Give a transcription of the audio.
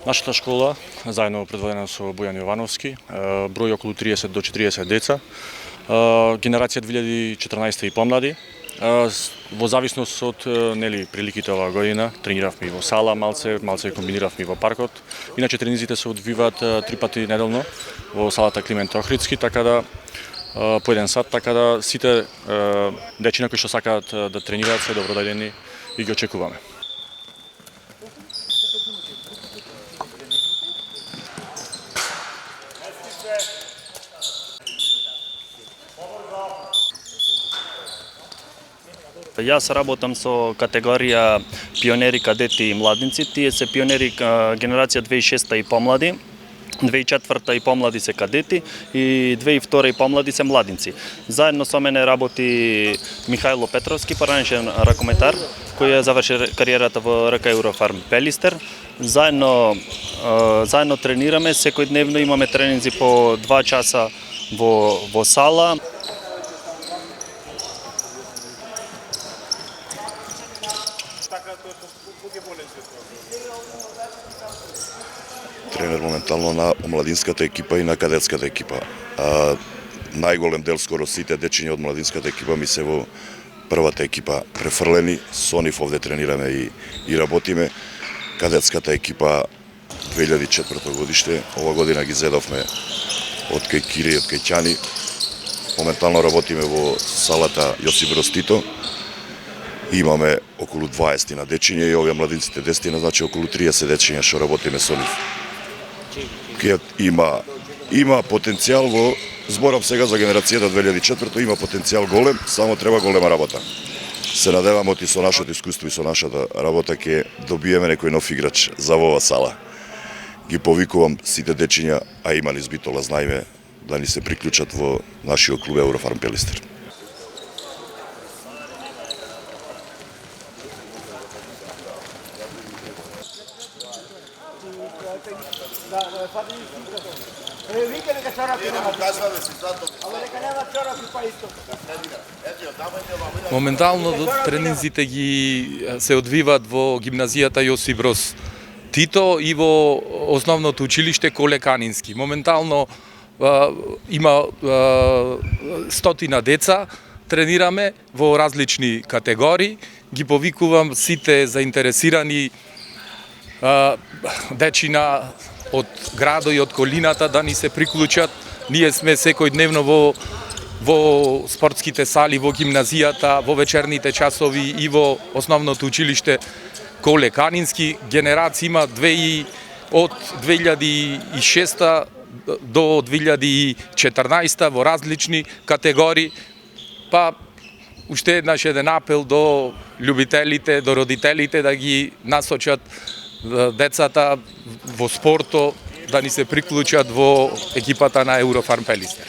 Нашата школа, заедно предводена со Бојан Јовановски, број околу 30 до 40 деца, генерација 2014 и помлади. Во зависност од приликите оваа година, трениравме и во сала, малце комбиниравме и во паркот. Иначе тренизите се одвиваат 3 пати неделно во салата Климент Охридски, така да по 1 сат, така да сите дечиња кои што сакаат да тренираат се добродојдени и ги очекуваме. Јас работам со категорија пионери, кадети и младинци. Тие се пионери генерација 2006 и помлади, 2004 и помлади се кадети и 2002 и помлади се младинци. Заедно со мене работи Михајло Петровски, поранешен ракометар, кој ја заврши кариерата во РК Eurofarm Пелистер. Заедно тренираме, секојдневно имаме тренинзи по 2 часа во сала. Тренер моментално на омладинската екипа и на кадетската екипа. Најголем дел, скоро сите дечиња од младинската екипа ми се во првата екипа префрлени, со нив овде тренираме и работиме. Кадетската екипа 2004 годиште, ова година ги зедовме од кај Кири и од кај Ќани. Моментално работиме во салата Јосип Броз Тито. Имаме околу 20 на дечиња и овие младинците 10, значи околу 30 дечиња што работиме со нив. Има потенцијал во, зборам сега за генерацијата 2004, има потенцијал голем, само треба голема работа. Се надевам и со нашето искуство и со нашата работа ќе добиеме некој нов играч за оваа сала. Ги повикувам сите дечиња, а има низ Битола, знаеме, да ни се приклучат во нашиот клуб Eurofarm Пелистер. Моментално тренинзите ги се одвиваат во гимназијата Јосип Броз Тито и во основното училиште Коле Канински. Моментално има стотина деца, тренираме во различни категории, ги повикувам сите заинтересирани дечина од градот и од колината да ни се приклучат. Ние сме секојдневно во спортските сали, во гимназијата, во вечерните часови и во основното училиште Коле Канински. Генерација има од 2006 до 2014 во различни категории. Па уште еден апел до љубителите, до родителите да ги насочат децата во спорто, да ни се приклучат во екипата на Eurofarm Пелистер.